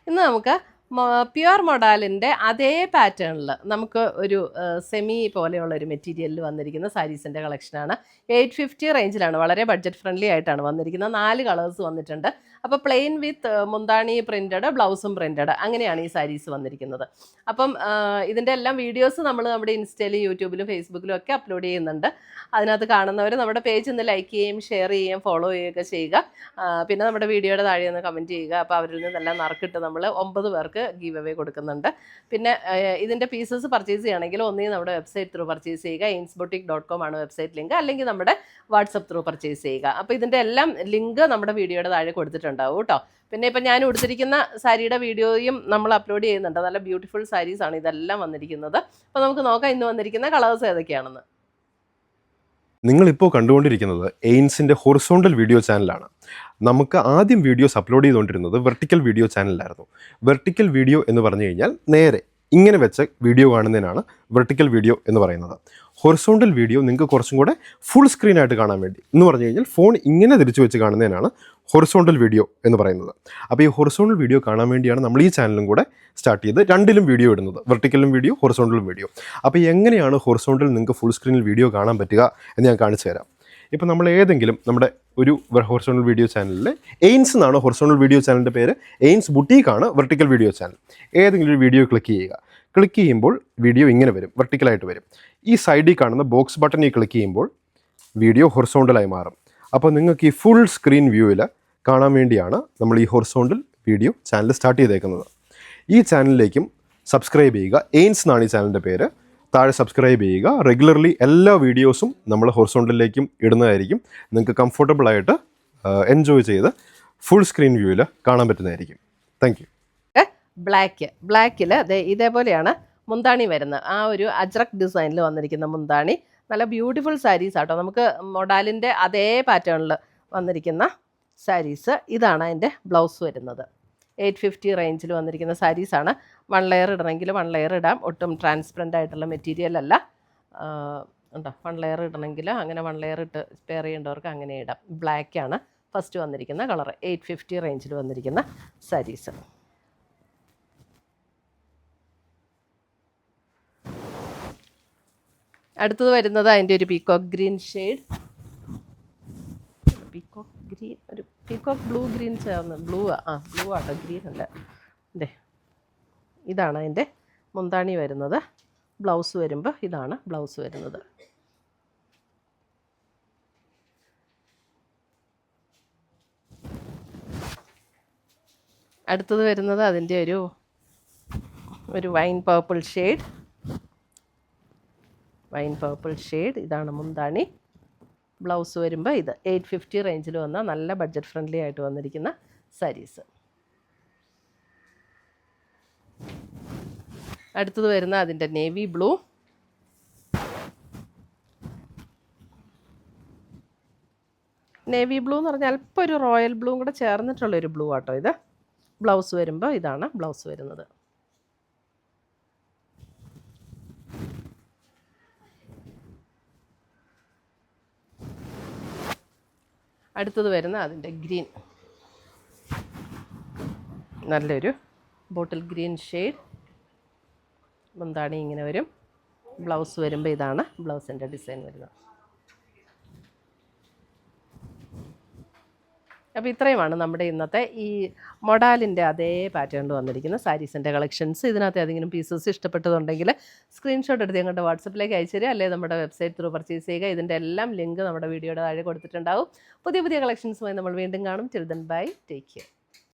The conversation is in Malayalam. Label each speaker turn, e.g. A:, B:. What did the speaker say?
A: ഇന്ന് നമുക്ക് പ്യുവർ മൊഡാലിൻ്റെ അതേ പാറ്റേണിൽ നമുക്ക് ഒരു സെമി പോലെയുള്ള ഒരു മെറ്റീരിയലിൽ വന്നിരിക്കുന്ന സാരീസിൻ്റെ കളക്ഷനാണ്. 850 റേഞ്ചിലാണ്, വളരെ ബഡ്ജറ്റ് ഫ്രണ്ട്ലി ആയിട്ടാണ് വന്നിരിക്കുന്നത്. 4 കളേഴ്സ് വന്നിട്ടുണ്ട്. അപ്പോൾ പ്ലെയിൻ വിത്ത് മുന്താണി പ്രിൻറ്റഡ്, ബ്ലൗസും പ്രിൻറ്റഡ്, അങ്ങനെയാണ് ഈ സാരീസ് വന്നിരിക്കുന്നത്. അപ്പം ഇതിൻ്റെ എല്ലാം വീഡിയോസ് നമ്മൾ നമ്മുടെ ഇൻസ്റ്റയിലും യൂട്യൂബിലും ഫേസ്ബുക്കിലും ഒക്കെ അപ്ലോഡ് ചെയ്യുന്നുണ്ട്. അതിനകത്ത് കാണുന്നവർ നമ്മുടെ പേജ് ഒന്ന് ലൈക്ക് ചെയ്യുകയും ഷെയർ ചെയ്യുകയും ഫോളോ ചെയ്യുകയൊക്കെ ചെയ്യുക. പിന്നെ നമ്മുടെ വീഡിയോയുടെ താഴെ ഒന്ന് കമൻറ്റ് ചെയ്യുക. അപ്പോൾ അവരിൽ നിന്നെല്ലാം നറുക്കിട്ട് നമ്മൾ 9 പേർക്ക് ഗീവ് അവേ കൊടുക്കുന്നുണ്ട്. പിന്നെ ഇതിൻ്റെ പീസസ് പർച്ചേസ് ചെയ്യണമെങ്കിൽ ഒന്നുകിൽ നമ്മുടെ വെബ്സൈറ്റ് ത്രൂ പർച്ചേസ് ചെയ്യുക, ainsboutique.com ആണ് വെബ്സൈറ്റ് ലിങ്ക്, അല്ലെങ്കിൽ നമ്മുടെ വാട്സപ്പ് ത്രൂ പർച്ചേസ് ചെയ്യുക. അപ്പോൾ ഇതിൻ്റെ എല്ലാം ലിങ്ക് നമ്മുടെ വീഡിയോയുടെ താഴെ കൊടുത്തിട്ടുണ്ടാവും കേട്ടോ. പിന്നെ ഇപ്പം ഞാൻ ഉടുത്തിരിക്കുന്ന സാരിയുടെ വീഡിയോയും നമ്മൾ അപ്ലോഡ് ചെയ്യുന്നുണ്ട്. നല്ല ബ്യൂട്ടിഫുൾ സാരീസാണ് ഇതെല്ലാം വന്നിരിക്കുന്നത്. അപ്പോൾ നമുക്ക് നോക്കാം ഇന്ന് വന്നിരിക്കുന്ന കളേഴ്സ് ഏതൊക്കെയാണെന്ന്.
B: നിങ്ങളിപ്പോൾ കണ്ടുകൊണ്ടിരിക്കുന്നത് എയിൻസിൻ്റെ ഹൊറിസോണ്ടൽ വീഡിയോ ചാനലാണ്. നമുക്ക് ആദ്യം വീഡിയോസ് അപ്ലോഡ് ചെയ്തുകൊണ്ടിരുന്നത് വെർട്ടിക്കൽ വീഡിയോ ചാനലിലായിരുന്നു. വെർട്ടിക്കൽ വീഡിയോ എന്ന് പറഞ്ഞു കഴിഞ്ഞാൽ നേരെ ഇങ്ങനെ വെച്ച വീഡിയോ കാണുന്നതിനാണ് വെർട്ടിക്കൽ വീഡിയോ എന്ന് പറയുന്നത്. ഹൊറിസോണ്ടൽ വീഡിയോ നിങ്ങൾക്ക് കുറച്ചും കൂടെ ഫുൾ സ്ക്രീനായിട്ട് കാണാൻ വേണ്ടി എന്ന് പറഞ്ഞു കഴിഞ്ഞാൽ ഫോൺ ഇങ്ങനെ തിരിച്ചു വെച്ച് കാണുന്നതിനാണ് ഹൊറിസോണ്ടൽ വീഡിയോ എന്ന് പറയുന്നത്. അപ്പോൾ ഈ ഹൊറിസോണ്ടൽ വീഡിയോ കാണാൻ വേണ്ടിയാണ് നമ്മൾ ഈ ചാനലും കൂടെ സ്റ്റാർട്ട് ചെയ്ത് രണ്ടിലും വീഡിയോ ഇടുന്നത്, വെർട്ടിക്കലും വീഡിയോ ഹൊറിസോണ്ടലും വീഡിയോ. അപ്പോൾ എങ്ങനെയാണ് ഹൊറിസോണ്ടൽ നിങ്ങൾക്ക് ഫുൾ സ്ക്രീനിൽ വീഡിയോ കാണാൻ പറ്റുക എന്ന് ഞാൻ കാണിച്ചു തരാം. ഇപ്പോൾ നമ്മൾ ഏതെങ്കിലും നമ്മുടെ ഒരു ഹൊറിസോണ്ടൽ വീഡിയോ ചാനലിൽ എയിൻസ് എന്നാണ് ഹൊറിസോണ്ടൽ വീഡിയോ ചാനലിൻ്റെ പേര്, എയിൻസ് ബുട്ടീക്കാണ് വെർട്ടിക്കൽ വീഡിയോ ചാനൽ. ഏതെങ്കിലും ഒരു വീഡിയോ ക്ലിക്ക് ചെയ്യുക. ക്ലിക്ക് ചെയ്യുമ്പോൾ വീഡിയോ ഇങ്ങനെ വരും, വെർട്ടിക്കലായിട്ട് വരും. ഈ സൈഡിൽ കാണുന്ന ബോക്സ് ബട്ടണിൽ ക്ലിക്ക് ചെയ്യുമ്പോൾ വീഡിയോ ഹൊറിസോണ്ടലായി മാറും. അപ്പോൾ നിങ്ങൾക്ക് ഈ ഫുൾ സ്ക്രീൻ വ്യൂവിൽ കാണാൻ വേണ്ടിയാണ് നമ്മൾ ഈ ഹൊറിസോണ്ടൽ വീഡിയോ ചാനൽ സ്റ്റാർട്ട് ചെയ്തേക്കുന്നത്. ഈ ചാനലിലേക്കും സബ്സ്ക്രൈബ് ചെയ്യുക. എയിൻസ് എന്നാണ് ഈ ചാനലിൻ്റെ പേര്. താഴെ സബ്സ്ക്രൈബ് ചെയ്യുക. റെഗുലർലി എല്ലാ വീഡിയോസും നമ്മൾ ഹൊറിസോണ്ടലിലേക്കും ഇടുന്നതായിരിക്കും. നിങ്ങൾക്ക് കംഫർട്ടബിളായിട്ട് എൻജോയ് ചെയ്ത് ഫുൾ സ്ക്രീൻ വ്യൂവിൽ കാണാൻ പറ്റുന്നതായിരിക്കും. Thank you.
A: ബ്ലാക്കിൽ ഇതേപോലെയാണ് മുന്താണി വരുന്നത്. ആ ഒരു അജ്രക് ഡിസൈനിൽ വന്നിരിക്കുന്ന മുന്താണി നല്ല ബ്യൂട്ടിഫുൾ സാരീസ് ആട്ടോ. നമുക്ക് മൊഡാലിൻ്റെ അതേ പാറ്റേണിൽ വന്നിരിക്കുന്ന സാരീസ്. ഇതാണ് അതിൻ്റെ ബ്ലൗസ് വരുന്നത്. 850 റേഞ്ചിൽ വന്നിരിക്കുന്ന സാരീസാണ്. 1 ലെയർ ഇടണമെങ്കിൽ 1 ലെയർ ഇടാം. ഒട്ടും ട്രാൻസ്പെറൻ്റ് ആയിട്ടുള്ള മെറ്റീരിയൽ അല്ല. ഉണ്ടോ, 1 ലെയർ ഇടണമെങ്കിൽ അങ്ങനെ 1 ലെയർ ഇട്ട് സ്പെയർ ചെയ്യേണ്ടവർക്ക് അങ്ങനെ ഇടാം. ബ്ലാക്കാണ് ഫസ്റ്റ് വന്നിരിക്കുന്ന കളർ. 850 റേഞ്ചിൽ വന്നിരിക്കുന്ന സാരീസ്. അടുത്തത് വരുന്നത് അതിൻ്റെ ഒരു peacock green shade. Peacock green, ഒരു പീക്കോക്ക് ബ്ലൂ ഗ്രീൻ ചേർന്ന് ബ്ലൂ ആട്ടോ, ഗ്രീൻ അല്ല. അതെ, ഇതാണ് അതിൻ്റെ മുന്താണി വരുന്നത്. ബ്ലൗസ് വരുമ്പോൾ ഇതാണ് ബ്ലൗസ് വരുന്നത്. അടുത്തത് വരുന്നത് അതിൻ്റെ ഒരു വൈൻ പർപ്പിൾ ഷെയ്ഡ്. ഇതാണ് മുന്താണി. ബ്ലൗസ് വരുമ്പോൾ ഇത് 850 റേഞ്ചിൽ വന്ന നല്ല ബഡ്ജറ്റ് ഫ്രണ്ട്ലി ആയിട്ട് വന്നിരിക്കുന്ന സാരീസ്. അടുത്തത് വരുന്ന അതിൻ്റെ നേവി ബ്ലൂ. നേവി ബ്ലൂ എന്ന് പറഞ്ഞാൽ അല്പം ഒരു റോയൽ ബ്ലൂവും കൂടെ ചേർന്നിട്ടുള്ളൊരു ബ്ലൂ ആട്ടോ ഇത്. ബ്ലൗസ് വരുമ്പോൾ ഇതാണ് ബ്ലൗസ് വരുന്നത്. അടുത്തത് വരുന്ന അതിൻ്റെ ഗ്രീൻ, നല്ലൊരു ബോട്ടിൽ ഗ്രീൻ ഷെയ്ഡ്. മുന്താണി ഇങ്ങനെ വരും. ബ്ലൗസ് വരുമ്പോൾ ഇതാണ് ബ്ലൗസിൻ്റെ ഡിസൈൻ വരുന്നത്. അപ്പോൾ ഇത്രയുമാണ് നമ്മുടെ ഇന്നത്തെ ഈ മൊഡാലിൻ്റെ അതേ പാറ്റേണിൽ വന്നിരിക്കുന്ന സാരീസിൻ്റെ കളക്ഷൻസ്. ഇതിനകത്ത് ഏതെങ്കിലും പീസസ് ഇഷ്ടപ്പെട്ടതുണ്ടെങ്കിൽ സ്ക്രീൻഷോട്ട് എടുത്ത് ഞങ്ങളുടെ വാട്സപ്പിലേക്ക് അയച്ചു തരിക, അല്ലെങ്കിൽ നമ്മുടെ വെബ്സൈറ്റ് ത്രൂ പർച്ചേസ് ചെയ്യുക. ഇതിൻ്റെ എല്ലാം ലിങ്ക് നമ്മുടെ വീഡിയോയുടെ താഴെ കൊടുത്തിട്ടുണ്ടാവും. പുതിയ കളക്ഷൻസുമായി നമ്മൾ വീണ്ടും കാണും. Till then bye, take care.